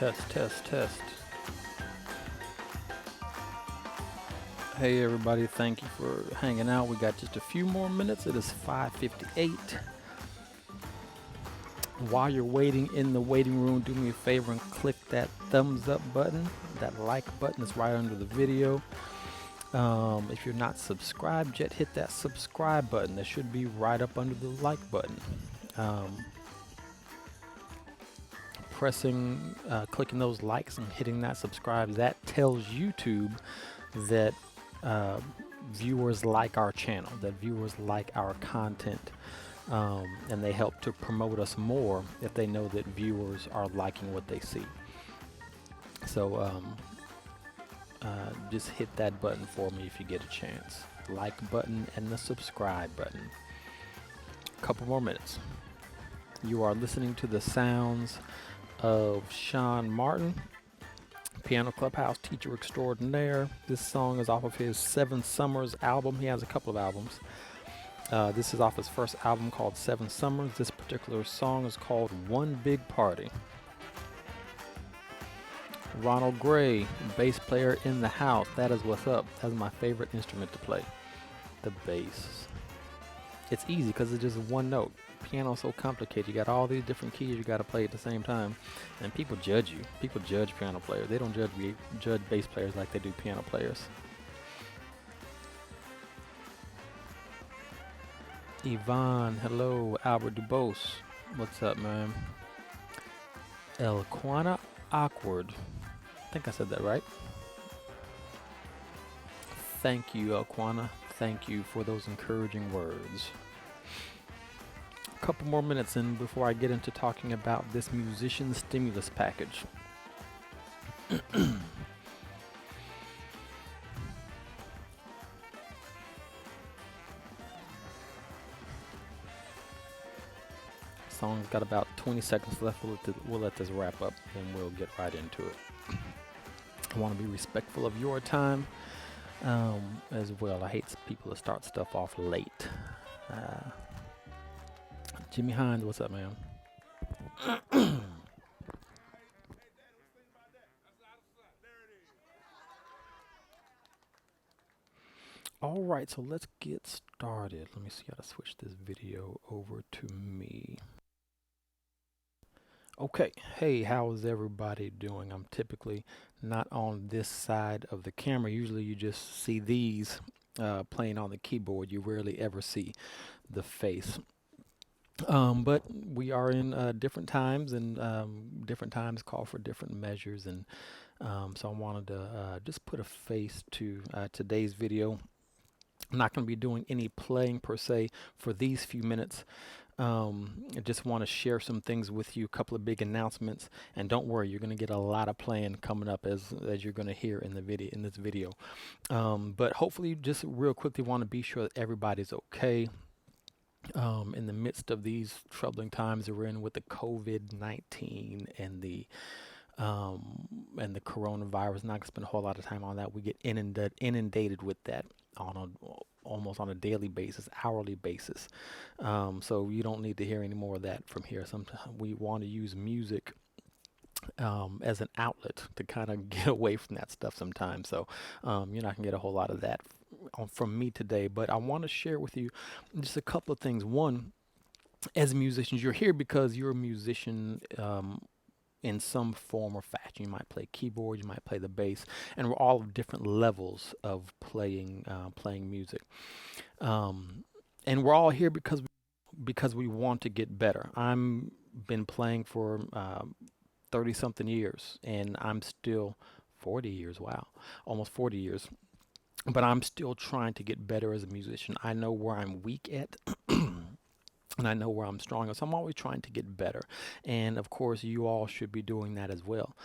Test, test, test. Hey everybody, thank you for hanging out. We got just a few more minutes. It is 5:58. While you're waiting in the waiting room, do me a favor and click that thumbs up button. That like button is right under the video. If you're not subscribed yet, hit that subscribe button. That should be right up under the like button. Um, clicking those likes and hitting that subscribe, that tells YouTube that uh, viewers like our channel, that viewers like our content, and they help to promote us more if they know that viewers are liking what they see. So just hit that button for me if you get a chance. Like button and the subscribe button. Couple more minutes. You are listening to the sounds of Sean Martin, Piano Clubhouse teacher extraordinaire. This song is off of his 7 Summers album. He has a couple of albums. This is off his first album called 7 Summers. This particular song is called One Big Party. Ronald Gray, bass player in the house. That is what's up. That's my favorite instrument to play, the bass. It's easy because it's just one note. Piano's so complicated. You got all these different keys you got to play at the same time, and people judge you. People judge piano players. They don't judge bass players like they do piano players. Yvonne, hello. Albert Dubose, what's up, man? Elquana Awkward. I think I said that right. Thank you, Elquana. Thank you for those encouraging words. A couple more minutes in before I get into talking about this musician stimulus package. Song's got about 20 seconds left. We'll let this wrap up and we'll get right into it. I want to be respectful of your time as well. I hate people that start stuff off late. Jimmy Hines, what's up, man? All right, so let's get started. Let me see how to switch this video over to me. Okay, hey, how's everybody doing? I'm typically not on this side of the camera. Usually you just see these playing on the keyboard. You rarely ever see the face. But we are in different times, and different times call for different measures, and so I wanted to just put a face to today's video. I'm not going to be doing any playing per se for these few minutes. I just want to share some things with you, a couple of big announcements, and don't worry, you're going to get a lot of playing coming up as you're going to hear in this video. But hopefully, just real quickly, want to be sure that everybody's okay. In the midst of these troubling times that we're in with the COVID-19 and the coronavirus. Not gonna spend a whole lot of time on that. We get inundated with that almost on a daily basis, hourly basis. So you don't need to hear any more of that from here. Sometimes we want to use music as an outlet to kind of get away from that stuff sometimes. So you're not gonna get a whole lot of that from me today, but I want to share with you just a couple of things. One, as musicians, you're here because you're a musician in some form or fashion. You might play keyboard, you might play the bass, and we're all of different levels of playing music. And we're all here because we want to get better. I'm been playing for 30 something years, and I'm still 40 years. Wow, almost 40 years. But I'm still trying to get better as a musician. I know where I'm weak at. And I know where I'm strong at, so I'm always trying to get better. And of course, you all should be doing that as well.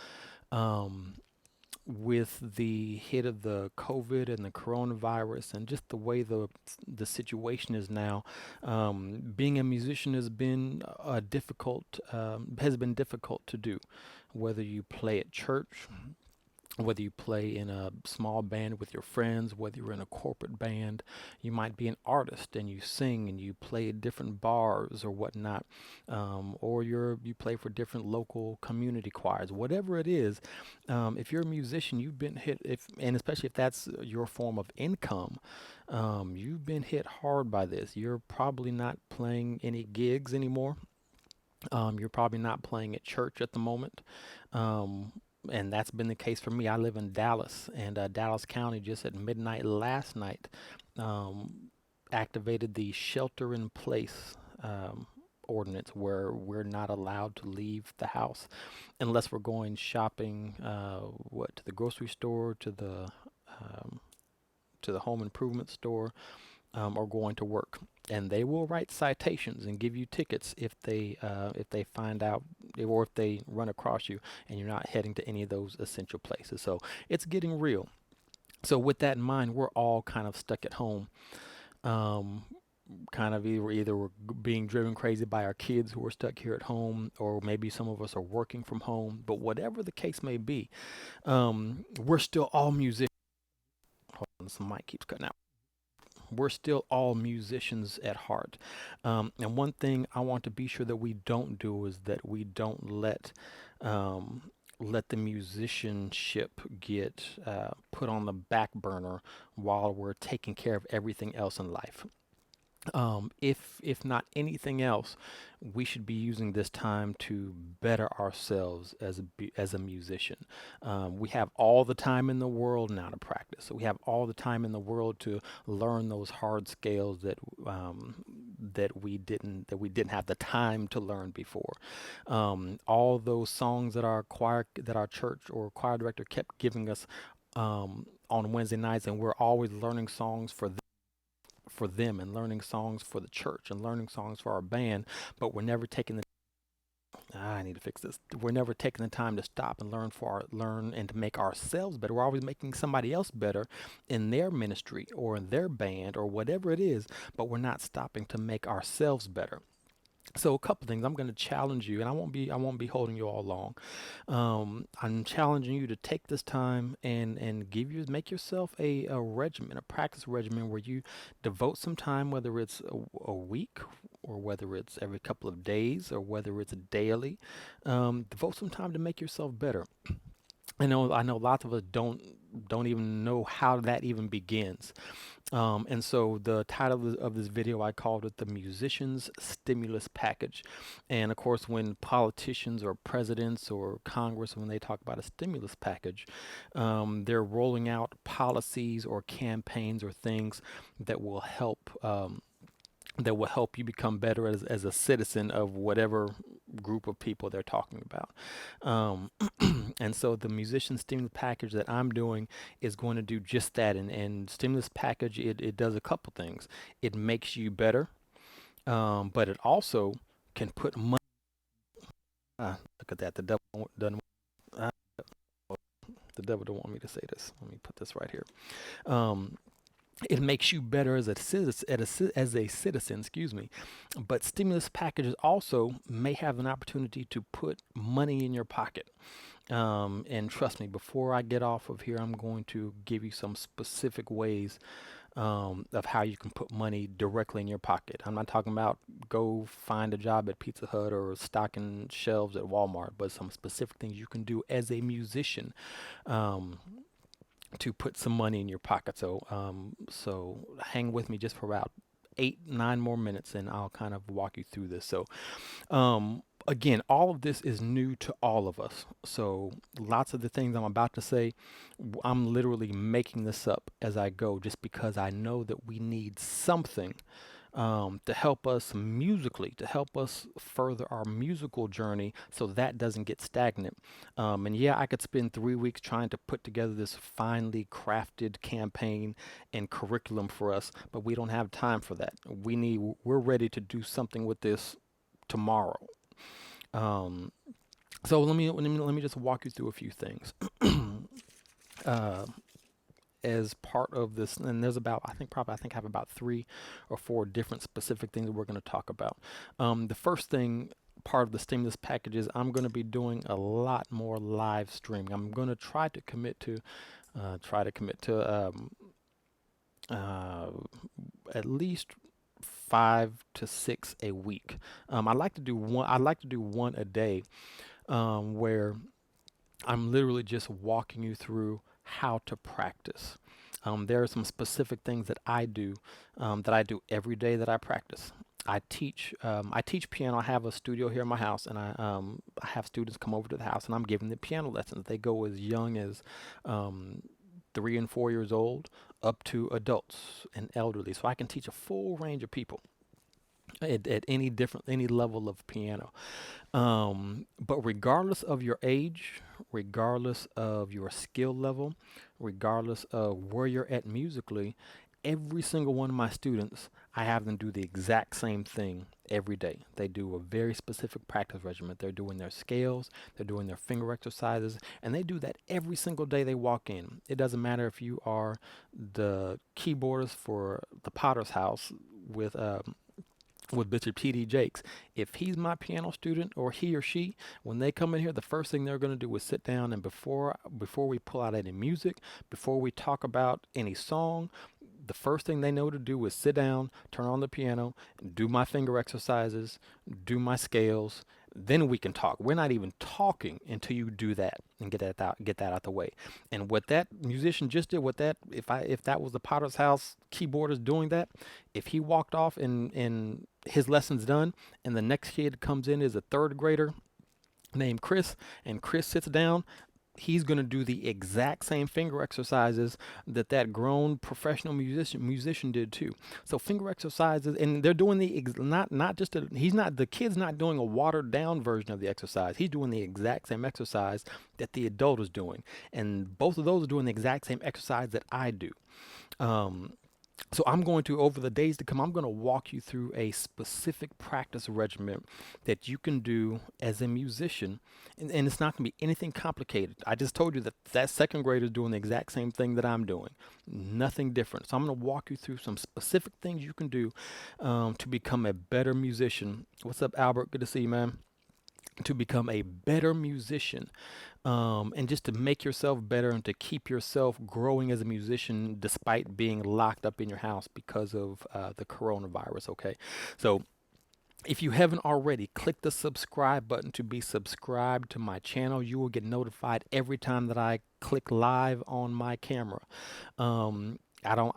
With the hit of the COVID and the coronavirus, and just the way the situation is now, being a musician has been difficult to do. Whether you play at church, whether you play in a small band with your friends, whether you're in a corporate band, you might be an artist and you sing and you play at different bars or whatnot, or you play for different local community choirs, whatever it is. If you're a musician, you've been hit, if and especially if that's your form of income, you've been hit hard by this. You're probably not playing any gigs anymore. You're probably not playing at church at the moment. Um, and that's been the case for me. I live in Dallas, and Dallas County just at midnight last night um, activated the shelter in place ordinance where we're not allowed to leave the house unless we're going shopping, to the grocery store, um, to the home improvement store, or going to work, and they will write citations and give you tickets if they find out or if they run across you and you're not heading to any of those essential places. So it's getting real. So with that in mind, we're all kind of stuck at home. Um, Kind of either we're being driven crazy by our kids who are stuck here at home, or maybe some of us are working from home. But whatever the case may be, we're still all musicians. Hold on, this mic keeps cutting out. We're still all musicians at heart. And one thing I want to be sure that we don't do is that we don't um, let the musicianship get put on the back burner while we're taking care of everything else in life. If not anything else, we should be using this time to better ourselves as a musician. We have all the time in the world now to practice. So we have all the time in the world to learn those hard scales that we didn't have the time to learn before. All those songs that our church or choir director kept giving us on Wednesday nights, and we're always learning songs for them and learning songs for the church and learning songs for our band, but we're never taking the I need to fix this. We're never taking the time to stop and learn and to make ourselves better. We're always making somebody else better in their ministry or in their band or whatever it is, but we're not stopping to make ourselves better. So a couple things I'm going to challenge you, and I won't be holding you all long. I'm challenging you to take this time and make yourself a regimen, a practice regimen where you devote some time, whether it's a week or whether it's every couple of days or whether it's daily. Devote some time to make yourself better. I know lots of us don't even know how that even begins. And so the title of this video, I called it the Musician's Stimulus Package. And of course, when politicians or presidents or Congress, when they talk about a stimulus package, they're rolling out policies or campaigns or things that will help you become better as a citizen of whatever group of people they're talking about. Um, and so the musician stimulus package that I'm doing is going to do just that. And stimulus package, it does a couple things. It makes you better, but it also can put money. Look at that. Doesn't, uh, the devil don't want me to say this. Let me put this right here. Um, it makes you better as a citizen, excuse me. But stimulus packages also may have an opportunity to put money in your pocket. And trust me, before I get off of here, I'm going to give you some specific ways of how you can put money directly in your pocket. I'm not talking about go find a job at Pizza Hut or stocking shelves at Walmart, but some specific things you can do as a musician. Um, to put some money in your pocket. So hang with me just for about 8, 9 more minutes, and I'll kind of walk you through this. Again, all of this is new to all of us. So lots of the things I'm about to say, I'm literally making this up as I go, just because I know that we need something to help us musically, to help us further our musical journey so that doesn't get stagnant. And yeah, I could spend 3 weeks trying to put together this finely crafted campaign and curriculum for us, but we don't have time for that. We're ready to do something with this tomorrow. Um, so let me just walk you through a few things. uh, as part of this, and there's about I think I have about 3 or 4 different specific things that we're going to talk about. The first thing, part of the stimulus packages, I'm going to be doing a lot more live streaming. I'm going to try to commit to uh, at least 5 to 6 a week. I like to do one. I like to do one a day, where I'm literally just walking you through how to practice. There are some specific things that I do every day that I practice. I teach piano. I have a studio here in my house, and I have students come over to the house, and I'm giving them piano lessons. They go as young as 3 and 4 years old, up to adults and elderly. So I can teach a full range of people at any level of piano. But regardless of your age, regardless of your skill level, regardless of where you're at musically, every single one of my students, I have them do the exact same thing every day. They do a very specific practice regimen. They're doing their scales, they're doing their finger exercises, and they do that every single day they walk in. It doesn't matter if you are the keyboardist for the Potter's House with Bishop T.D. Jakes. If he's my piano student, or he or she, when they come in here, the first thing they're going to do is sit down, and before we pull out any music, before we talk about any song, the first thing they know to do is sit down, turn on the piano, do my finger exercises, do my scales. Then we can talk. We're not even talking until you do that and get that out the way. And what that musician just did, if that was the Potter's House keyboardist doing that, if he walked off and his lesson's done, and the next kid comes in is a third grader named Chris, and Chris sits down, he's going to do the exact same finger exercises that grown professional musician did too. So finger exercises, and they're doing the kid's not doing a watered down version of the exercise. He's doing the exact same exercise that the adult is doing, and both of those are doing the exact same exercise that I do. So I'm going to, over the days to come, I'm going to walk you through a specific practice regimen that you can do as a musician, and it's not going to be anything complicated. I just told you that second grader is doing the exact same thing that I'm doing, nothing different. So I'm going to walk you through some specific things you can do to become a better musician. What's up, Albert? Good to see you, man. To become a better musician, and just to make yourself better and to keep yourself growing as a musician despite being locked up in your house because of the coronavirus. Okay, so if you haven't already, click the subscribe button to be subscribed to my channel. You will get notified every time that I click live on my camera. I don't,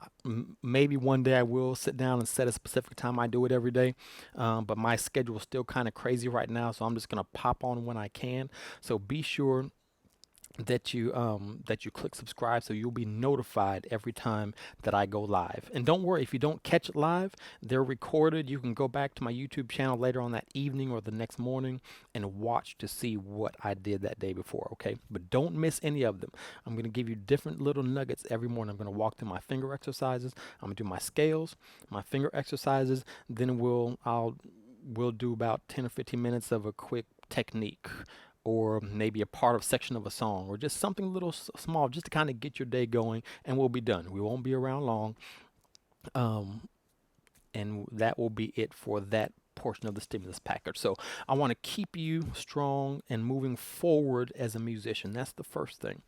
maybe one day I will sit down and set a specific time. I do it every day, but my schedule is still kind of crazy right now, so I'm just going to pop on when I can. So be sure that you click subscribe, so you'll be notified every time that I go live. And don't worry if you don't catch it live, they're recorded. You can go back to my YouTube channel later on that evening or the next morning and watch to see what I did that day before. Okay, but don't miss any of them. I'm going to give you different little nuggets every morning. I'm going to walk through my finger exercises, I'm going to do my scales, my finger exercises, then we'll do about 10 or 15 minutes of a quick technique, or maybe a part of section of a song, or just something a little small, just to kind of get your day going, and we'll be done. We won't be around long, and that will be it for that portion of the stimulus package. So I want to keep you strong and moving forward as a musician. That's the first thing.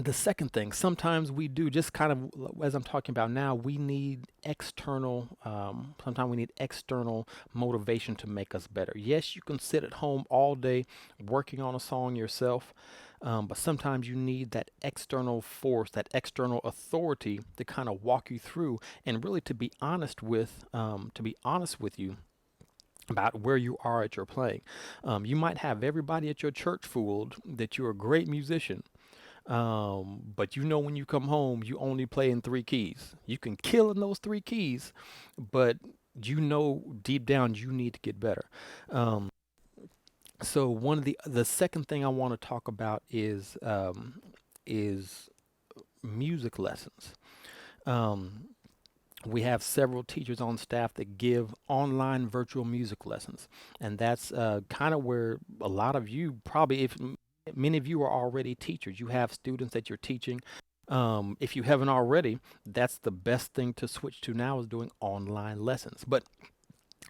The second thing, sometimes we do, just kind of as I'm talking about now, sometimes we need external motivation to make us better. Yes, you can sit at home all day working on a song yourself, but sometimes you need that external force, that external authority to kind of walk you through, and really to be honest with you about where you are at your playing. You might have everybody at your church fooled that you're a great musician. But when you come home, you only play in 3 keys. You can kill in those 3 keys, but deep down you need to get better. So one of the second thing I want to talk about is music lessons. We have several teachers on staff that give online virtual music lessons, and that's kind of where a lot of you probably, if many of you are already teachers, you have students that you're teaching. If you haven't already, that's the best thing to switch to now, is doing online lessons. But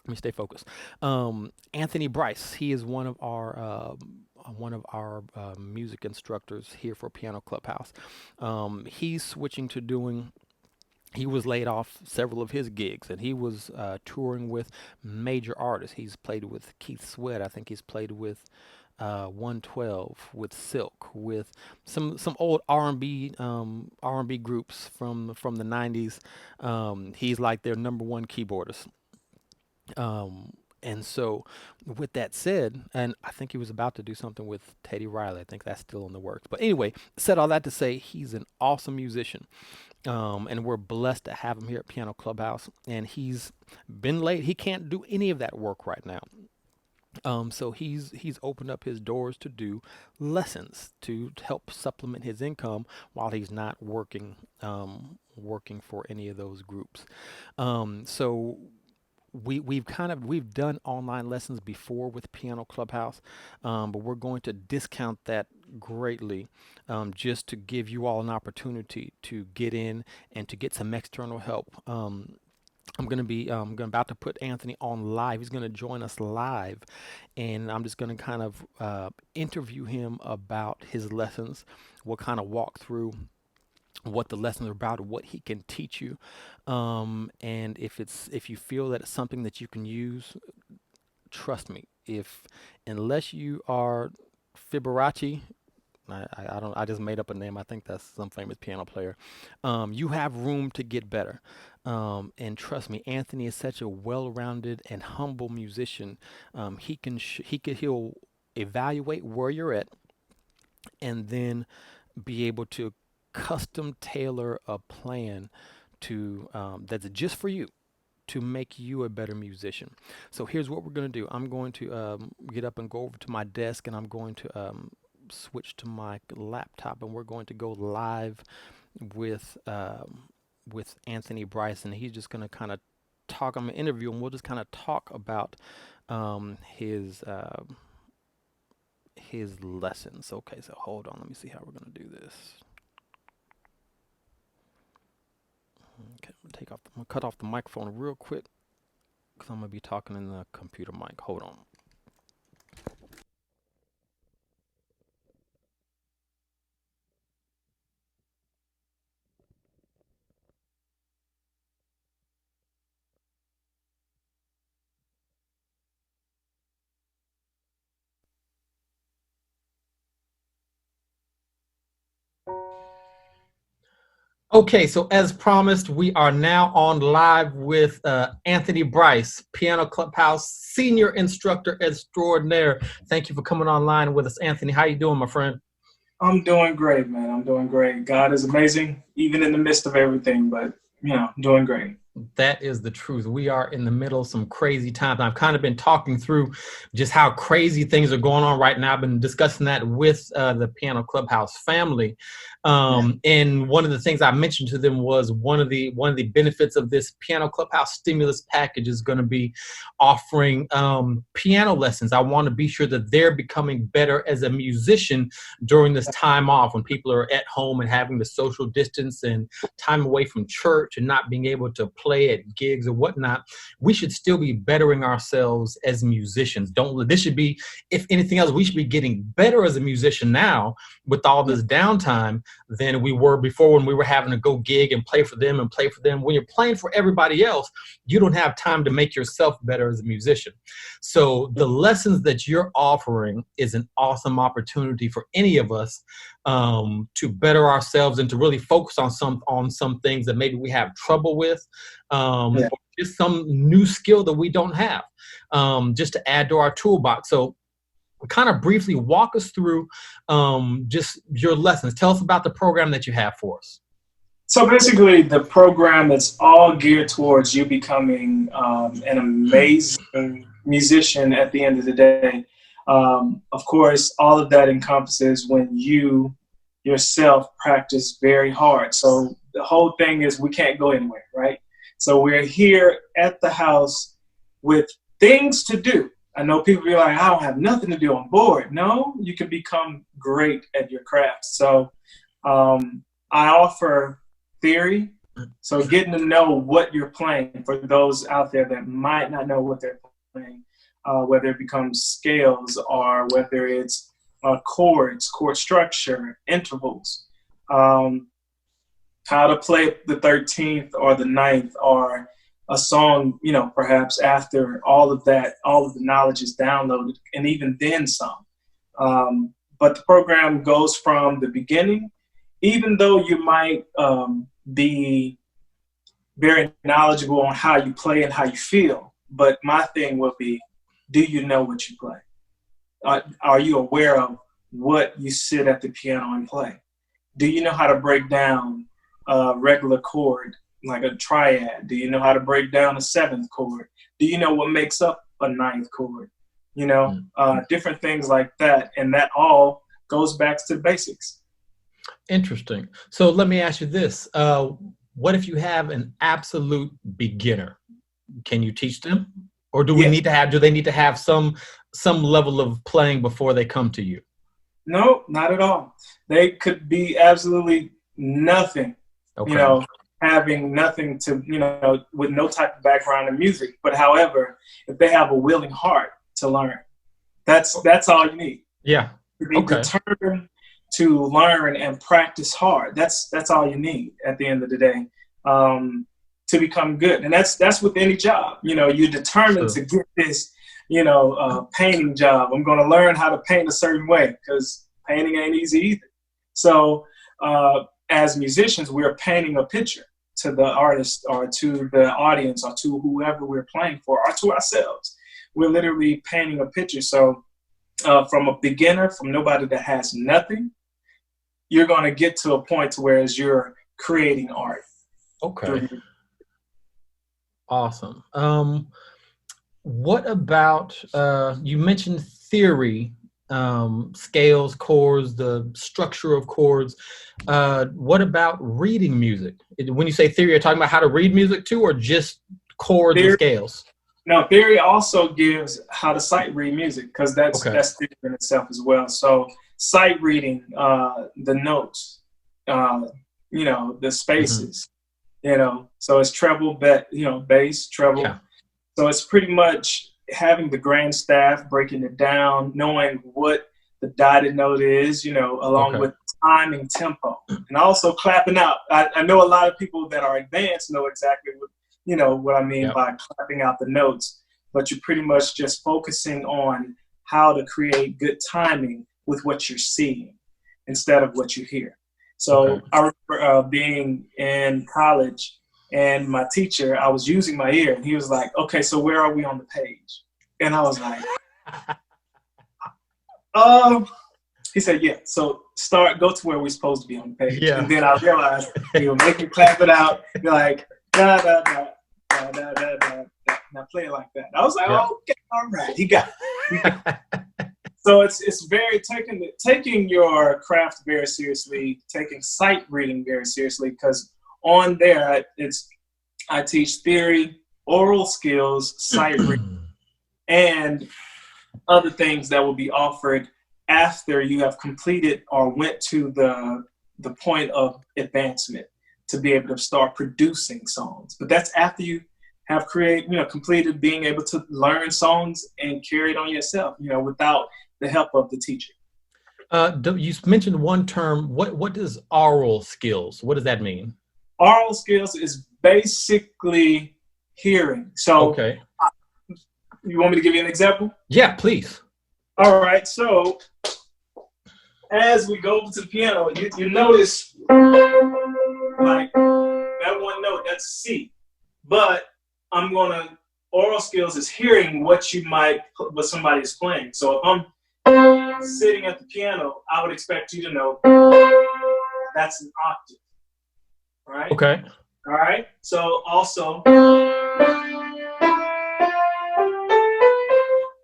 Let me stay focused. Anthony Bryce, he is one of our music instructors here for Piano Clubhouse. He's switching to doing. He was laid off several of his gigs, and he was touring with major artists. He's played with Keith Sweat. I think he's played with 112, with Silk, with some old R&B groups from the 90s. He's like their number one keyboardist. And so, with that said, and I think he was about to do something with Teddy Riley. I think that's still in the works. But anyway, said all that to say he's an awesome musician. And we're blessed to have him here at Piano Clubhouse. And he's been late. He can't do any of that work right now. So he's opened up his doors to do lessons to help supplement his income while he's not working for any of those groups. So we've done online lessons before with Piano Clubhouse, but we're going to discount that greatly, just to give you all an opportunity to get in and to get some external help. I'm going to be about to put Anthony on live. He's going to join us live, and I'm just going to kind of interview him about his lessons. We'll kind of walk through what the lessons are about, what he can teach you, and if you feel that it's something that you can use, trust me. If unless you are Fibonacci, I don't. I just made up a name. I think that's some famous piano player. You have room to get better, and trust me, Anthony is such a well-rounded and humble musician. He'll evaluate where you're at, and then be able to custom tailor a plan to that's just for you to make you a better musician. So here's what we're going to do. I'm going to get up and go over to my desk, and I'm going to switch to my laptop, and we're going to go live with Anthony Bryce, and he's just going to kind of talk. I'm going to interview him. We'll just kind of talk about his lessons. Okay, so hold on. Let me see how we're going to do this. Okay, I'm gonna cut off the microphone real quick because I'm gonna be talking in the computer mic. Hold on. Okay, so as promised, we are now on live with Anthony Bryce, Piano Clubhouse Senior Instructor Extraordinaire. Thank you for coming online with us, Anthony. How you doing, my friend? I'm doing great, man. I'm doing great. God is amazing, even in the midst of everything, but, I'm doing great. That is the truth. We are in the middle of some crazy times. I've kind of been talking through just how crazy things are going on right now. I've been discussing that with the Piano Clubhouse family. And one of the things I mentioned to them was one of the benefits of this Piano Clubhouse stimulus package is going to be offering piano lessons. I want to be sure that they're becoming better as a musician during this time off when people are at home and having the social distance and time away from church and not being able to play at gigs or whatnot. We should still be bettering ourselves as musicians. This should be, if anything else, we should be getting better as a musician now with all this downtime than we were before when we were having to go gig and play for them and play for them. When you're playing for everybody else, you don't have time to make yourself better as a musician. So the lessons that you're offering is an awesome opportunity for any of us to better ourselves and to really focus on some things that maybe we have trouble with, or just some new skill that we don't have, just to add to our toolbox. So kind of briefly walk us through just your lessons. Tell us about the program that you have for us. So basically, the program is all geared towards you becoming an amazing musician at the end of the day. Of course, all of that encompasses when you yourself practice very hard. So the whole thing is we can't go anywhere, right? So we're here at the house with things to do. I know people be like, I don't have nothing to do, I'm bored. No, you can become great at your craft. So I offer theory, So getting to know what you're playing for those out there that might not know what they're playing, whether it becomes scales or whether it's chords, chord structure, intervals, how to play the 13th or the ninth or a song, you know, perhaps after all of that, all of the knowledge is downloaded, and even then some. But the program goes from the beginning, even though you might be very knowledgeable on how you play and how you feel. But my thing would be, do you know what you play? Are you aware of what you sit at the piano and play? Do you know how to break down a regular chord, like a triad? Do you know how to break down a seventh chord? Do you know what makes up a ninth chord? You know, different things like that. And that all goes back to the basics. Interesting. So let me ask you this. What if you have an absolute beginner? Can you teach them? Or do they need to have some level of playing before they come to you? No, not at all. They could be absolutely nothing, you know, having nothing to, you know, with no type of background in music. But however, if they have a willing heart to learn, that's all you need. Yeah. To be determined to learn and practice hard. That's all you need at the end of the day, to become good. And that's with any job. You know, you're determined to get this, you know, painting job. I'm going to learn how to paint a certain way, because painting ain't easy either. So as musicians, we're painting a picture to the artist or to the audience or to whoever we're playing for or to ourselves. We're literally painting a picture. So from a beginner, from nobody that has nothing, you're going to get to a point to where you're creating art. Okay. Awesome. What about, you mentioned theory, scales, chords, the structure of chords. What about reading music? When you say theory, you're talking about how to read music too, or just chords and scales? No, theory also gives how to sight read music, because that's theory in itself as well. So sight reading, the notes, you know, the spaces, you know, so it's treble, bass, treble. Yeah. So it's pretty much having the grand staff, breaking it down, knowing what the dotted note is, you know, along with timing, tempo, and also clapping out. I know a lot of people that are advanced know exactly what, you know, what I mean by clapping out the notes, but you're pretty much just focusing on how to create good timing with what you're seeing instead of what you hear. So I remember being in college, and my teacher, I was using my ear, and he was like, okay, so where are we on the page? And I was like, he said, yeah, so go to where we're supposed to be on the page. Yeah. And then I realized he would make you clap it out, be like, da, da, da, da, da, da, da. Now play it like that. I was like, okay, all right, he got it. So it's very taking your craft very seriously, taking sight reading very seriously, because on there I teach theory, oral skills, sight reading, and other things that will be offered after you have completed or went to the point of advancement to be able to start producing songs. But that's after you have completed being able to learn songs and carry it on yourself, you know, without the help of the teacher. You mentioned one term. What does oral skills? What does that mean? Oral skills is basically hearing. So, you want me to give you an example? Yeah, please. All right. So, as we go over to the piano, you notice like that one note, that's C. But oral skills is hearing what somebody is playing. So if I'm sitting at the piano, I would expect you to know that's an octave. All right? Okay. All right? So also, of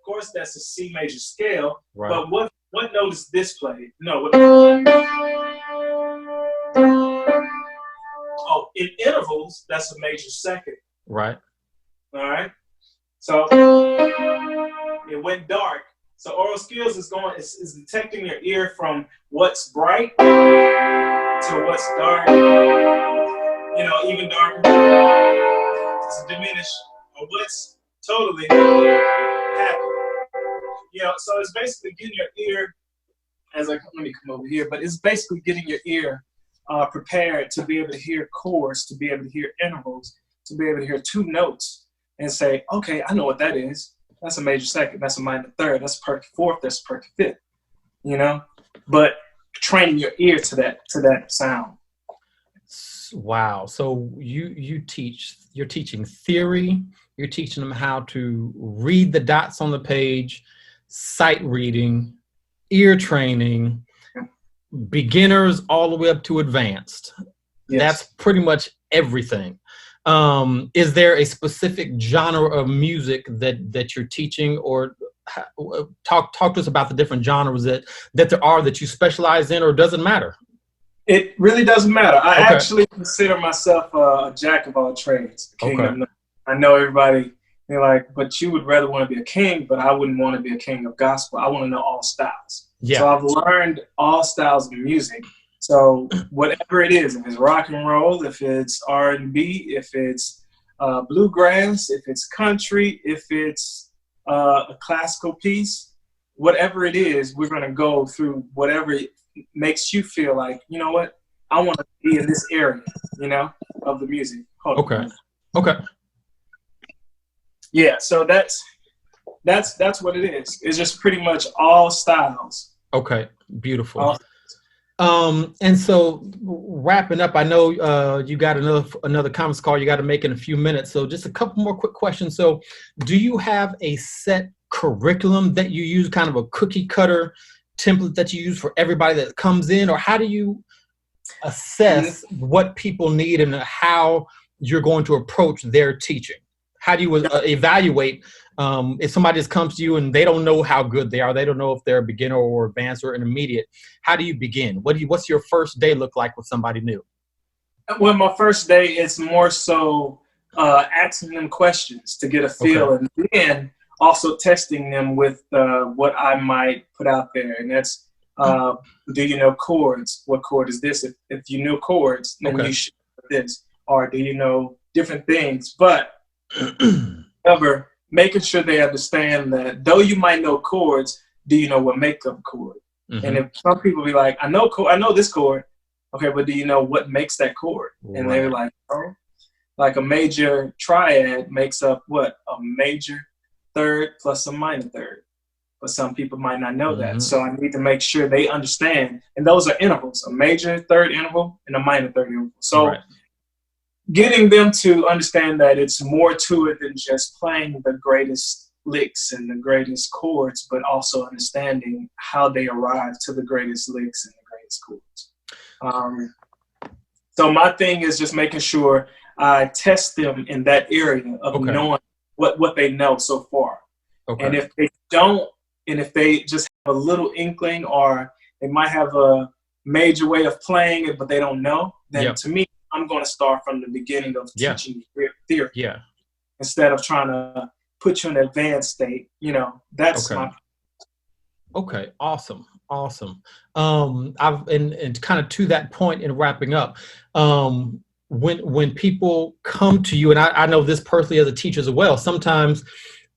course, that's a C major scale. Right. But what note is this played? No. In intervals, that's a major second. Right. All right. So it went dark. So oral skills is detecting your ear from what's bright to what's dark even darker. Does it diminish or what's totally happy? So it's basically getting your ear, let me come over here, but it's basically getting your ear prepared to be able to hear chords, to be able to hear intervals, to be able to hear two notes and say, okay, I know what that is. That's a major second, that's a minor third, that's a perfect fourth, that's a perfect fifth, but training your ear to that sound. Wow. So you're teaching theory, you're teaching them how to read the dots on the page, sight reading, ear training, beginners all the way up to advanced. Yes. That's pretty much everything. Is there a specific genre of music that you're teaching, or talk to us about the different genres that there are that you specialize in, or does it matter? It really doesn't matter. I actually consider myself a jack of all trades. I know everybody, they're like, but you would rather want to be a king, but I wouldn't want to be a king of gospel. I want to know all styles. Yeah. So I've learned all styles of music. So whatever it is, if it's rock and roll, if it's R&B, if it's bluegrass, if it's country, if it's a classical piece, whatever it is, we're going to go through whatever it makes you feel like, you know what, I want to be in this area, of the music. Okay. Yeah, so that's what it is. It's just pretty much all styles. Okay, beautiful. And so wrapping up, I know you got another conference call you got to make in a few minutes. So just a couple more quick questions. So do you have a set curriculum that you use, kind of a cookie cutter template that you use for everybody that comes in, or how do you assess what people need and how you're going to approach their teaching? How do you evaluate if somebody just comes to you and they don't know how good they are, they don't know if they're a beginner or advanced or intermediate? How do you begin? What's your first day look like with somebody new? Well, my first day is more so asking them questions to get a feel, and then also testing them with what I might put out there, and that's do you know chords? What chord is this? If you know chords, then you should know this. Or do you know different things? But however, making sure they understand that though you might know chords, do you know what makes up a chord? Mm-hmm. And if some people be like, I know this chord, okay, but do you know what makes that chord? Right. And they're like, oh, like a major triad makes up what? A major third plus a minor third. But some people might not know that. So I need to make sure they understand. And those are intervals, a major third interval and a minor third interval. So getting them to understand that it's more to it than just playing the greatest licks and the greatest chords, but also understanding how they arrive to the greatest licks and the greatest chords. So my thing is just making sure I test them in that area of knowing what they know so far. And if they don't, and if they just have a little inkling, or they might have a major way of playing it, but they don't know, then to me, I'm going to start from the beginning of teaching theory. Yeah. Instead of trying to put you in an advanced state, that's my. Okay. Awesome. And kind of to that point in wrapping up, when people come to you, and I know this personally as a teacher as well, sometimes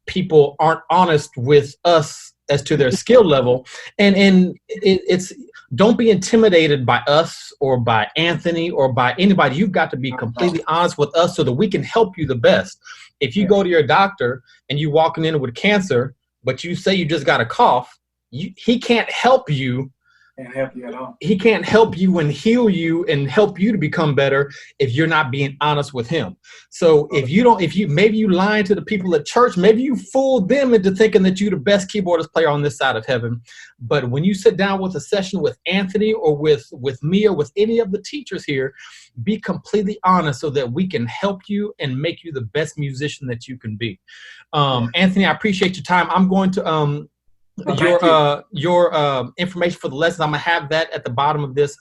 people aren't honest with us as to their skill level, and it's don't be intimidated by us or by Anthony or by anybody. You've got to be completely honest with us so that we can help you the best. If you go to your doctor and you walking in with cancer, but you say you just got a cough, he can't help you. Can't help you at all. He can't help you and heal you and help you to become better if you're not being honest with him. So maybe you lying to the people at church, maybe you fooled them into thinking that you're the best keyboardist player on this side of heaven. But when you sit down with a session with Anthony or with me or with any of the teachers here, be completely honest so that we can help you and make you the best musician that you can be. Anthony, I appreciate your time. I'm going to your information for the lesson. I'm gonna have that at the bottom of this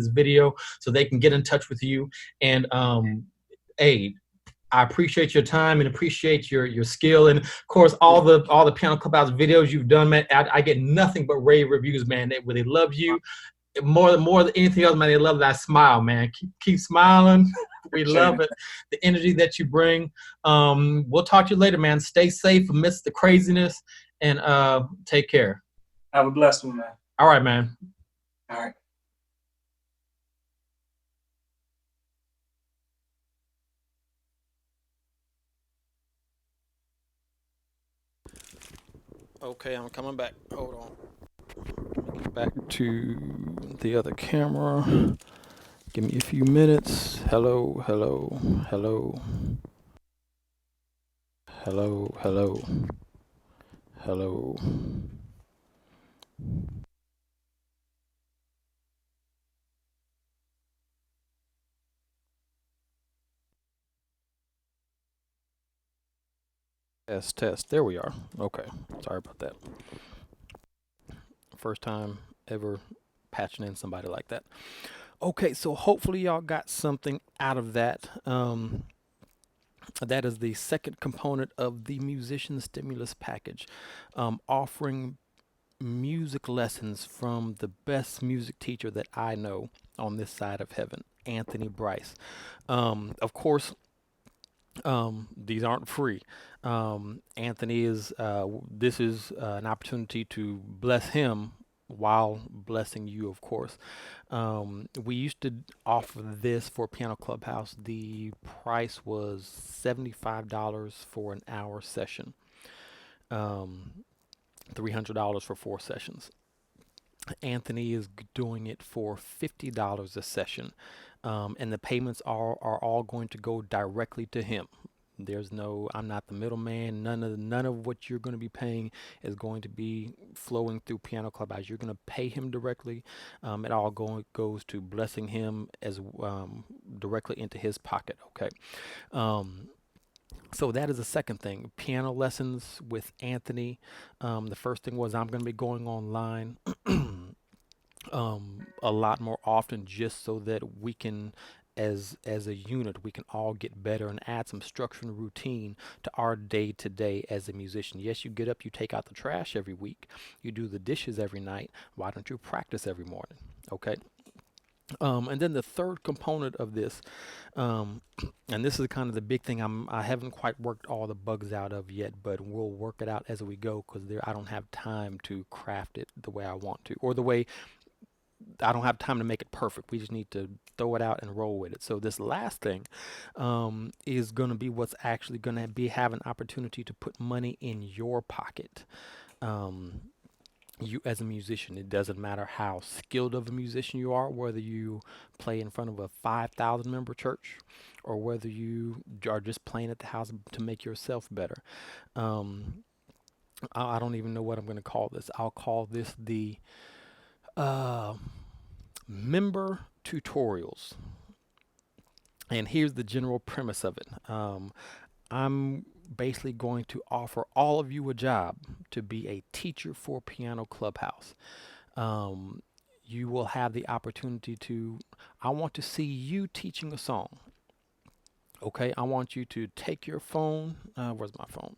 video so they can get in touch with you. And I appreciate your time and appreciate your skill, and of course all the Piano Clubhouse videos you've done, man. I get nothing but rave reviews, man. They love you. more than anything else, man, they love that smile, man. Keep smiling. We Appreciate love it. it. The energy that you bring. We'll talk to you later, man. Stay safe amidst the craziness, and take care. Have a blessed one, man. All right, man. All right. Okay, I'm coming back. Hold on. Get back to the other camera. Give me a few minutes. Hello, hello, hello. Hello, hello, hello. Test, test. There we are. Okay. Sorry about that. First time ever patching in somebody like that. Okay, so hopefully y'all got something out of that. That is the second component of the musician stimulus package, offering music lessons from the best music teacher that I know on this side of heaven, Anthony Bryce. Of course, these aren't free. Anthony is, this is an opportunity to bless him while blessing you, of course. We used to offer this for Piano Clubhouse. The price was $75 for an hour session, $300 for 4 sessions. Anthony is doing it for $50 a session, and the payments are all going to go directly to him. There's no, I'm not the middleman. None of what you're going to be paying is going to be flowing through Piano Clubhouse. You're going to pay him directly. It all goes to blessing him as directly into his pocket. Okay. So that is the second thing. Piano lessons with Anthony. The first thing was I'm going to be going online a lot more often, just so that we can, as a unit, we can all get better and add some structure and routine to our day to day as a musician. Yes, you get up, you take out the trash every week, you do the dishes every night. Why don't you practice every morning? Okay. And then the third component of this, and this is kind of the big thing I haven't quite worked all the bugs out of yet, but we'll work it out as we go, because I don't have time to craft it the way I want to, or the way I don't have time to make it perfect. We just need to throw it out and roll with it. So this last thing is going to be what's actually going to be have an opportunity to put money in your pocket. You as a musician, it doesn't matter how skilled of a musician you are, whether you play in front of a 5,000 member church or whether you are just playing at the house to make yourself better. I don't even know what I'm going to call this. I'll call this the uh, member tutorials. And here's the general premise of it. I'm basically going to offer all of you a job to be a teacher for Piano Clubhouse. You will have the opportunity to, I want to see you teaching a song. Okay, I want you to take your phone. Where's my phone?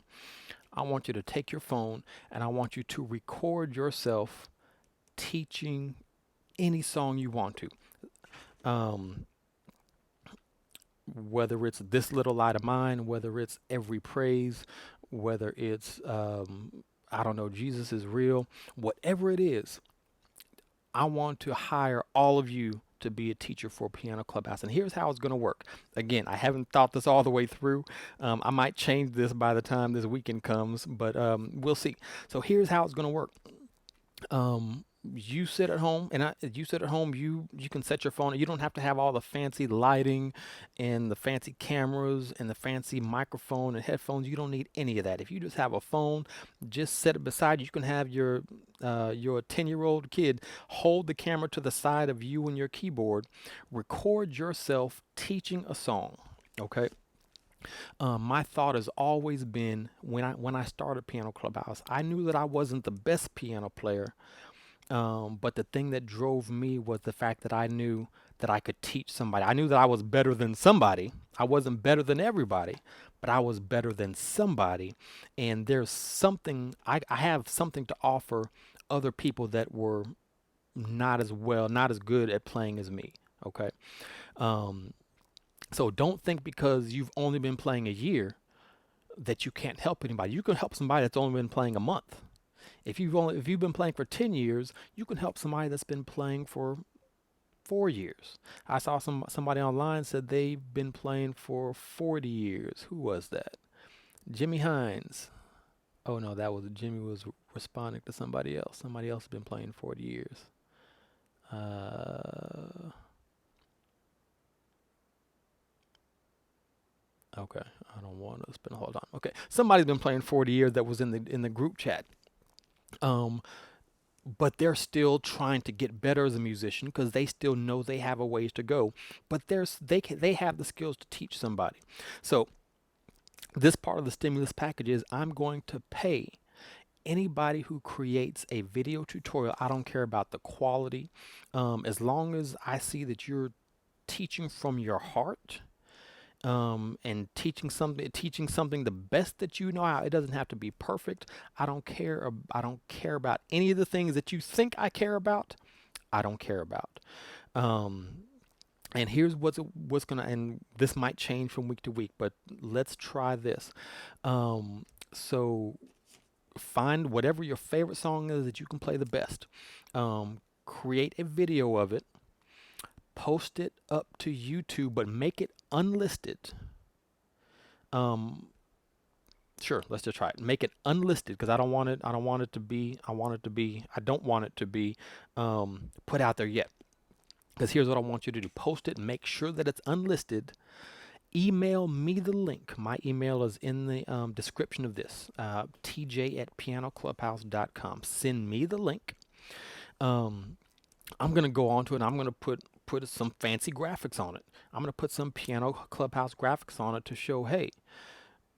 I want you to take your phone and I want you to record yourself teaching any song you want to. Whether it's This Little Light of Mine, whether it's Every Praise, whether it's, I don't know, Jesus is Real, whatever it is, I want to hire all of you to be a teacher for Piano Clubhouse. And here's how it's going to work. Again, I haven't thought this all the way through. I might change this by the time this weekend comes, but we'll see. So here's how it's going to work. You sit at home, and you sit at home. You can set your phone. You don't have to have all the fancy lighting, and the fancy cameras, and the fancy microphone and headphones. You don't need any of that. If you just have a phone, just set it beside you. You can have your 10-year-old kid hold the camera to the side of you and your keyboard, record yourself teaching a song. Okay. My thought has always been when I started Piano Clubhouse, I knew that I wasn't the best piano player. But the thing that drove me was the fact that I knew that I could teach somebody. I knew that I was better than somebody. I wasn't better than everybody, but I was better than somebody. And there's something, I have something to offer other people that were not as well, not as good at playing as me. Okay. Um, so don't think because you've only been playing a year that you can't help anybody. You can help somebody that's only been playing a month. If you've been playing for 10 years, you can help somebody that's been playing for 4 years. I saw somebody online said they've been playing for 40 years. Who was that? Jimmy Hines. Oh no, that was Jimmy was responding to somebody else. Somebody else has been playing 40 years. Uh, okay, I don't want to spend. Hold on. Okay, somebody's been playing 40 years that was in the group chat. Um, but they're still trying to get better as a musician because they still know they have a ways to go. But they have the skills to teach somebody. So this part of the stimulus package is I'm going to pay anybody who creates a video tutorial. I don't care about the quality, as long as I see that you're teaching from your heart, and teaching something the best that you know how. It doesn't have to be perfect. I don't care about any of the things that you think I care about. I don't care about. Um, and here's what's gonna, and this might change from week to week, but let's try this. So find whatever your favorite song is that you can play the best. Create a video of it, post it up to YouTube, but make it unlisted. Um, sure, let's just try it. Make it unlisted because I don't want it. I don't want it to be. I want it to be. I don't want it to be put out there yet. Because here's what I want you to do: post it, make sure that it's unlisted. Email me the link. My email is in the description of this. TJ@pianoclubhouse.com. Send me the link. I'm gonna go on to it and I'm gonna put some fancy graphics on it. I'm gonna put some Piano Clubhouse graphics on it to show, hey,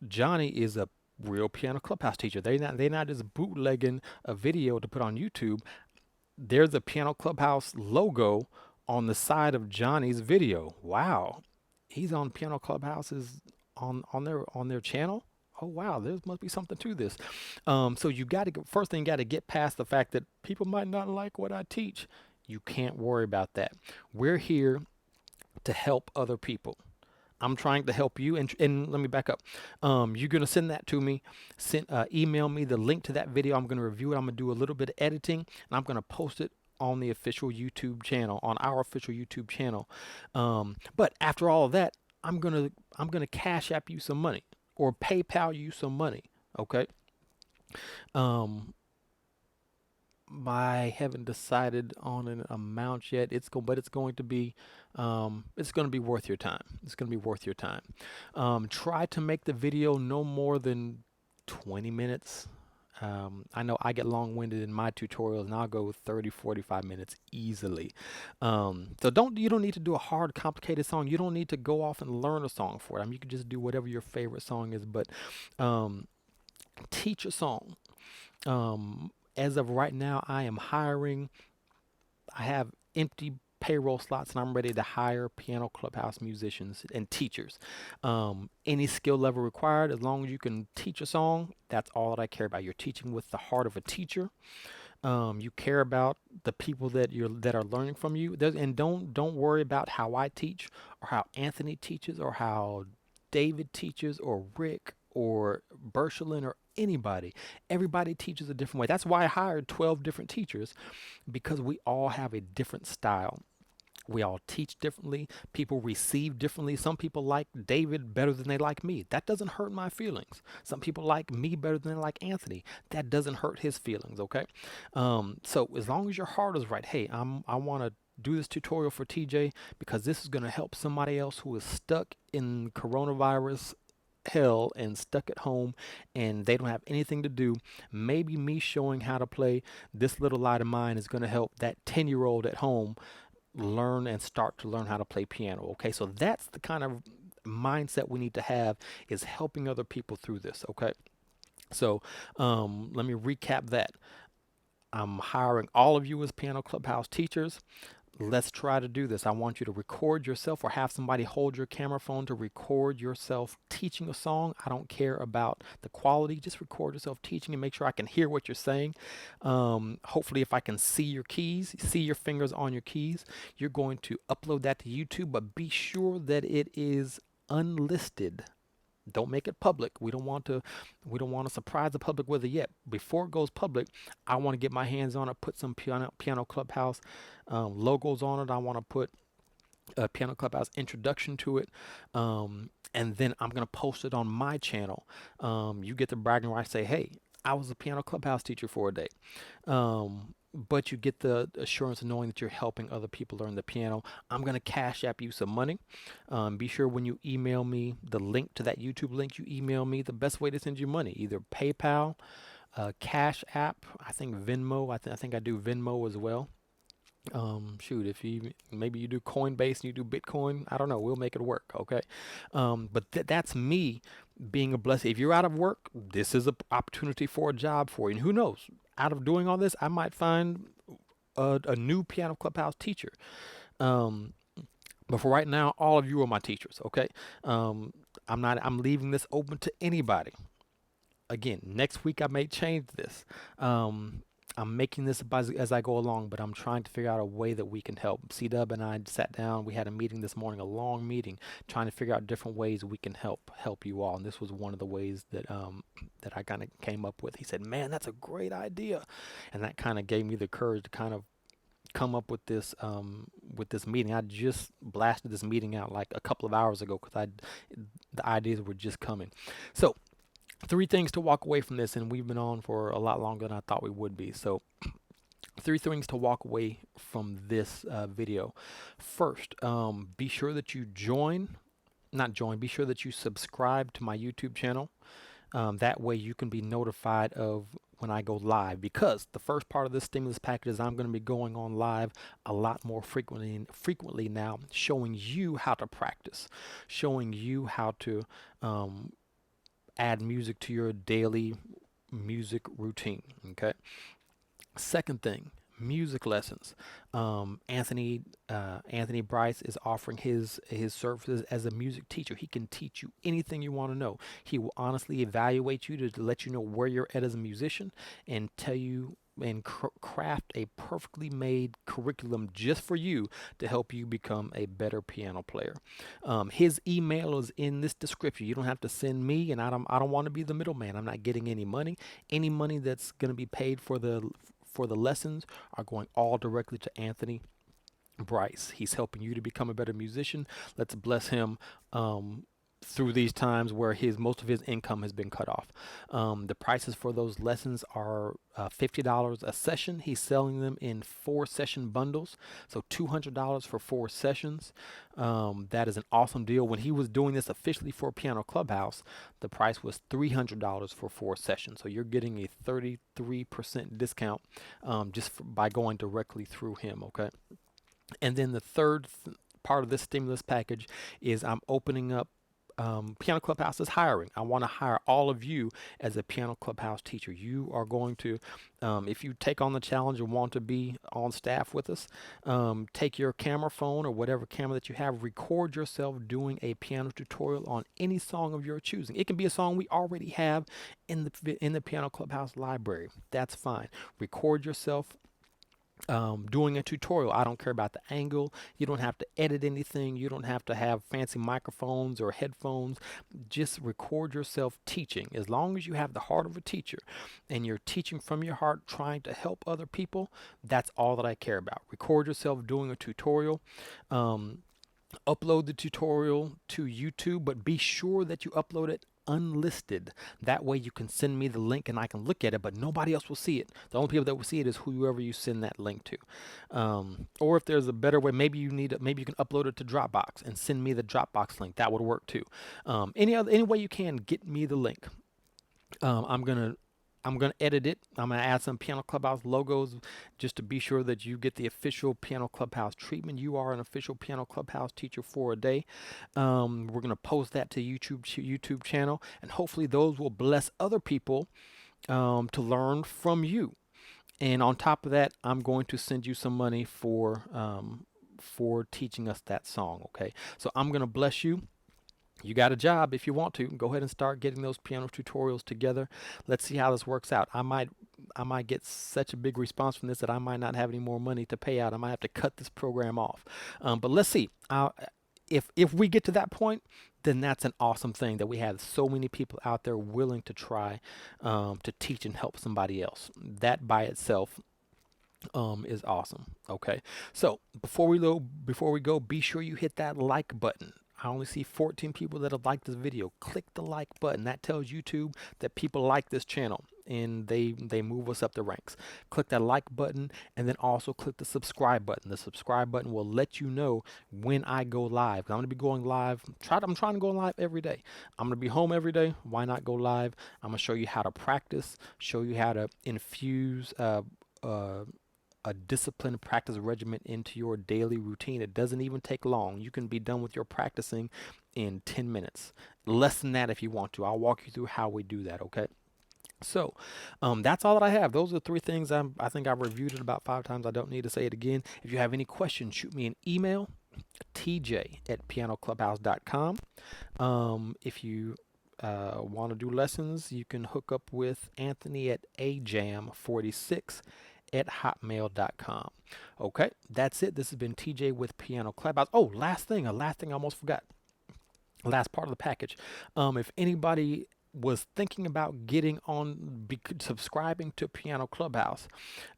Johnny is a real Piano Clubhouse teacher. They're not just bootlegging a video to put on YouTube. There's a Piano Clubhouse logo on the side of Johnny's video. Wow, he's on Piano Clubhouse's on their channel. Oh wow, there must be something to this. So you got to first thing, got to get past the fact that people might not like what I teach. You can't worry about that. We're here to help other people. I'm trying to help you. And let me back up. You're going to send that to me. Email me the link to that video. I'm going to review it. I'm going to do a little bit of editing, and I'm going to post it on the official YouTube channel, on our official YouTube channel. But after all of that, I'm gonna Cash App you some money or PayPal you some money. Okay. Um, I haven't decided on an amount yet. But it's going to be, it's going to be worth your time. It's going to be worth your time. Try to make the video no more than 20 minutes. I know I get long-winded in my tutorials, and I'll go 30, 45 minutes easily. So you don't need to do a hard, complicated song. You don't need to go off and learn a song for it. I mean, you can just do whatever your favorite song is, but teach a song. As of right now, I am hiring. I have empty payroll slots and I'm ready to hire Piano Clubhouse musicians and teachers. Any skill level required, as long as you can teach a song, that's all that I care about. You're teaching with the heart of a teacher. You care about the people that are learning from you. And don't worry about how I teach or how Anthony teaches or how David teaches or Rick or Bershelen or anybody. Everybody teaches a different way. That's why I hired 12 different teachers, because we all have a different style. We all teach differently. People receive differently. Some people like David better than they like me. That doesn't hurt my feelings. Some people like me better than they like Anthony. That doesn't hurt his feelings. Okay. So as long as your heart is right, hey, I want to do this tutorial for TJ because this is going to help somebody else who is stuck in coronavirus hell and stuck at home and they don't have anything to do. Maybe me showing how to play this little light of mine is going to help that 10-year-old at home start to learn how to play piano. Okay, so that's the kind of mindset we need to have, is helping other people through this. Okay, so let me recap that. I'm hiring all of you as Piano Clubhouse teachers. let's try to do this. I want you to record yourself or have somebody hold your camera phone to record yourself teaching a song. I don't care about the quality. Just record yourself teaching and make sure I can hear what you're saying. Hopefully, if I can see your keys, see your fingers on your keys, you're going to upload that to YouTube, but be sure that it is unlisted. Don't make it public. We don't want to surprise the public with it yet. Before it goes public, I want to get my hands on it, put some Piano Clubhouse logos on it. I want to put a Piano Clubhouse introduction to it. And then I'm going to post it on my channel. You get the bragging rights, say, hey, I was a Piano Clubhouse teacher for a day. But you get the assurance of knowing that you're helping other people learn the piano. I'm going to Cash App you some money. Be sure when you email me the link to that YouTube link, you email me the best way to send you money, either PayPal, Cash App, I think Venmo. I think I do Venmo as well. Shoot, if you maybe you do Coinbase and you do Bitcoin, I don't know, we'll make it work. Okay. But that's me being a blessing. If you're out of work, this is an opportunity for a job for you. And who knows, out of doing all this, I might find a new Piano Clubhouse teacher. But for right now, all of you are my teachers. Okay. I'm leaving this open to anybody. Again, next week I may change this. I'm making this as I go along, but I'm trying to figure out a way that we can help. C-Dub and I sat down. We had a meeting this morning, a long meeting, trying to figure out different ways we can help you all. And this was one of the ways that that I kind of came up with. He said, "Man, that's a great idea," and that kind of gave me the courage to kind of come up with this meeting. I just blasted this meeting out like a couple of hours ago because the ideas were just coming. So 3 things to walk away from this, and we've been on for a lot longer than I thought we would be. So 3 things to walk away from this video. First, be sure that you be sure that you subscribe to my YouTube channel. That way you can be notified of when I go live, because the first part of this stimulus package is I'm going to be going on live a lot more frequently now, showing you how to practice, showing you how to add music to your daily music routine. Okay. Second thing, music lessons. Anthony BRICE is offering his services as a music teacher. He can teach you anything you want to know. He will honestly evaluate you to let you know where you're at as a musician and tell you and craft a perfectly made curriculum just for you to help you become a better piano player. His email is in this description. You don't have to send me, and I don't want to be the middleman. I'm not getting any money. Any money that's going to be paid for the lessons are going all directly to Anthony BRICE. He's helping you to become a better musician. Let's bless him through these times where most of his income has been cut off. The prices for those lessons are $50 a session. He's selling them in 4 session bundles, so $200 for 4 sessions. That is an awesome deal. When he was doing this officially for Piano Clubhouse, the price was $300 for 4 sessions. So you're getting a 33% discount by going directly through him. Okay. And then the third part of this stimulus package is I'm opening up Piano Clubhouse is hiring. I want to hire all of you as a Piano Clubhouse teacher. You are going to, if you take on the challenge and want to be on staff with us, take your camera phone or whatever camera that you have, record yourself doing a piano tutorial on any song of your choosing. It can be a song we already have in the Piano Clubhouse library. That's fine. Record yourself doing a tutorial. I don't care about the angle. You don't have to edit anything. You don't have to have fancy microphones or headphones. Just record yourself teaching. As long as you have the heart of a teacher and you're teaching from your heart, trying to help other people, that's all that I care about. Record yourself doing a tutorial. Upload the tutorial to YouTube, but be sure that you upload it unlisted. That way you can send me the link and I can look at it, but nobody else will see it. The only people that will see it is whoever you send that link to. Or if there's a better way, maybe you can upload it to Dropbox and send me the Dropbox link. That would work too. Any way you can, get me the link. I'm gonna edit it. I'm gonna add some Piano Clubhouse logos just to be sure that you get the official Piano Clubhouse treatment. You are an official Piano Clubhouse teacher for a day. We're gonna post that to YouTube channel, and hopefully those will bless other people to learn from you. And on top of that, I'm going to send you some money for teaching us that song. Okay. So I'm going to bless you. You got a job if you want to. Go ahead and start getting those piano tutorials together. Let's see how this works out. I might get such a big response from this that I might not have any more money to pay out. I might have to cut this program off. But let's see. If we get to that point, then that's an awesome thing that we have so many people out there willing to try to teach and help somebody else. That by itself is awesome. Okay, so before we go, be sure you hit that like button. I only see 14 people that have liked this video. Click the like button. That tells YouTube that people like this channel and they move us up the ranks. Click that like button and then also click the subscribe button. The subscribe button will let you know when I go live. I'm going to be going live. I'm trying to go live every day. I'm going to be home every day. Why not go live? I'm going to show you how to practice, show you how to infuse a disciplined practice regimen into your daily routine. It doesn't even take long. You can be done with your practicing in 10 minutes. Less than that if you want to. I'll walk you through how we do that, okay? So that's all that I have. Those are the three things I think I've reviewed it about 5 times. I don't need to say it again. If you have any questions, shoot me an email, tj@pianoclubhouse.com. If you want to do lessons, you can hook up with Anthony at ajam46@hotmail.com. Okay, that's it. This has been TJ with Piano Clubhouse. Oh, last thing I almost forgot. Last part of the package. If anybody was thinking about getting on, subscribing to Piano Clubhouse,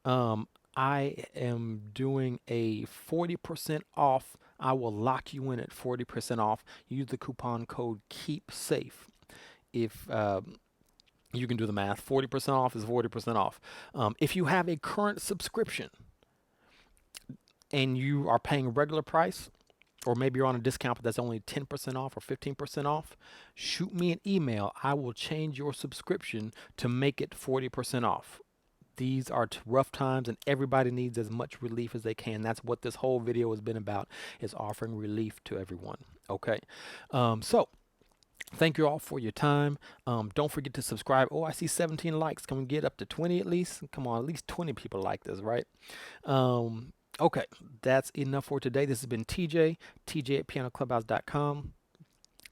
I am doing a 40% off. I will lock you in at 40% off. Use the coupon code KEEPSAFE. If you can do the math, 40% off is 40% off. If you have a current subscription and you are paying regular price, or maybe you're on a discount but that's only 10% off or 15% off, shoot me an email. I will change your subscription to make it 40% off. These are rough times and everybody needs as much relief as they can. That's what this whole video has been about, is offering relief to everyone. Okay, so thank you all for your time. Don't forget to subscribe. Oh, I see 17 likes. Can we get up to 20 at least? Come on, at least 20 people like this, right? Okay, that's enough for today. This has been TJ@pianoclubhouse.com.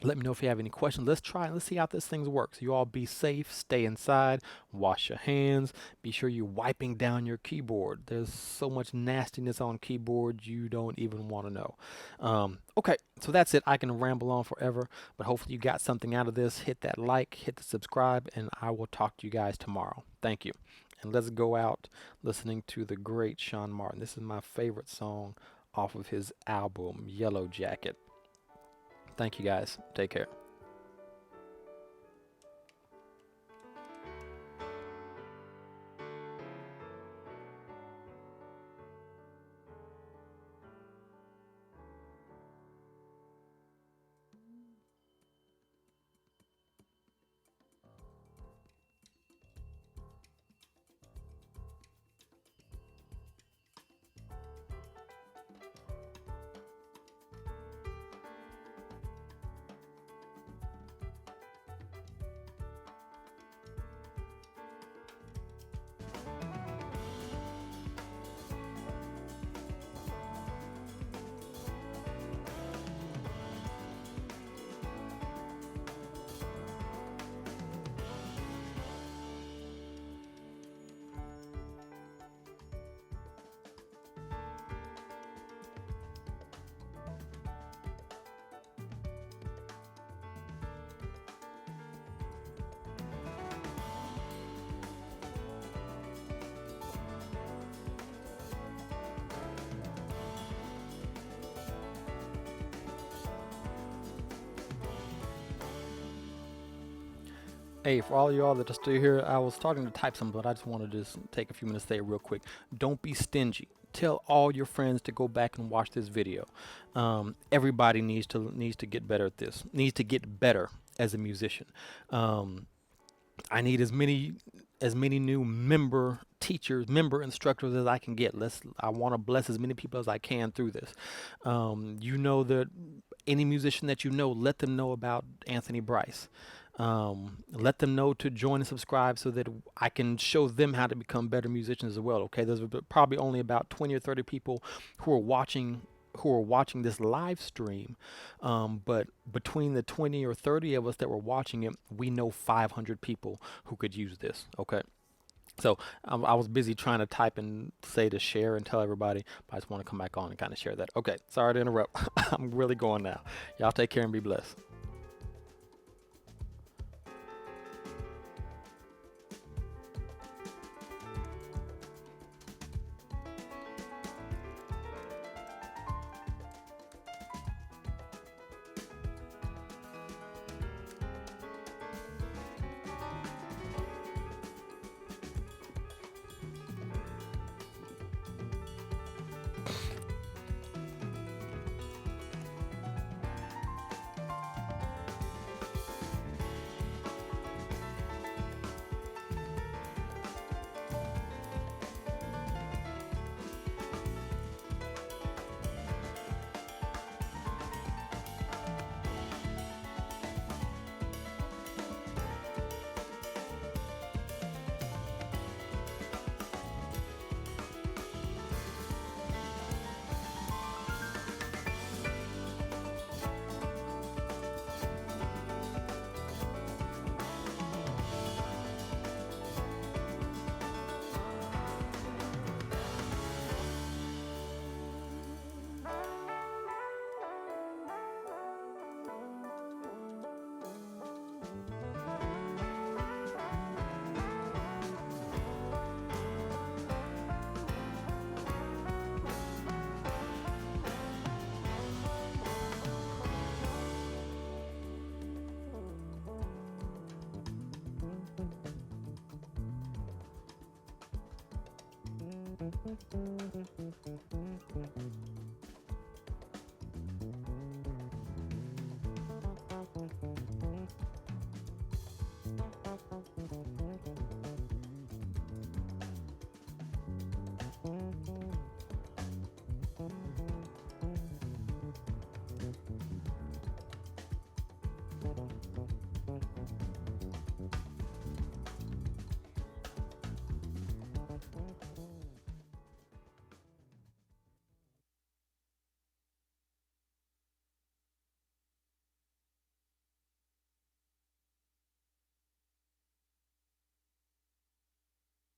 Let me know if you have any questions. Let's see how this thing works. You all be safe, stay inside, wash your hands, be sure you're wiping down your keyboard. There's so much nastiness on keyboards you don't even want to know. Okay, so that's it. I can ramble on forever, but hopefully you got something out of this. Hit that like, hit the subscribe, and I will talk to you guys tomorrow. Thank you. And let's go out listening to the great Sean Martin. This is my favorite song off of his album, Yellow Jacket. Thank you guys. Take care. Hey, for all y'all that are still here, I was starting to type something, but I just wanted to just take a few minutes to say it real quick. Don't be stingy. Tell all your friends to go back and watch this video. Everybody needs to get better at this. Needs to get better as a musician. I need as many new member teachers, member instructors as I can get. I want to bless as many people as I can through this. You know that any musician that you know, let them know about Anthony BRICE. Let them know to join and subscribe so that I can show them how to become better musicians as well. Okay, there's probably only about 20 or 30 people who are watching this live stream, but between the 20 or 30 of us that were watching it, we know 500 people who could use this. Okay. So I was busy trying to type and say to share and tell everybody, but I just want to come back on and kind of share that. Okay, sorry to interrupt. I'm really going now. Y'all take care and be blessed.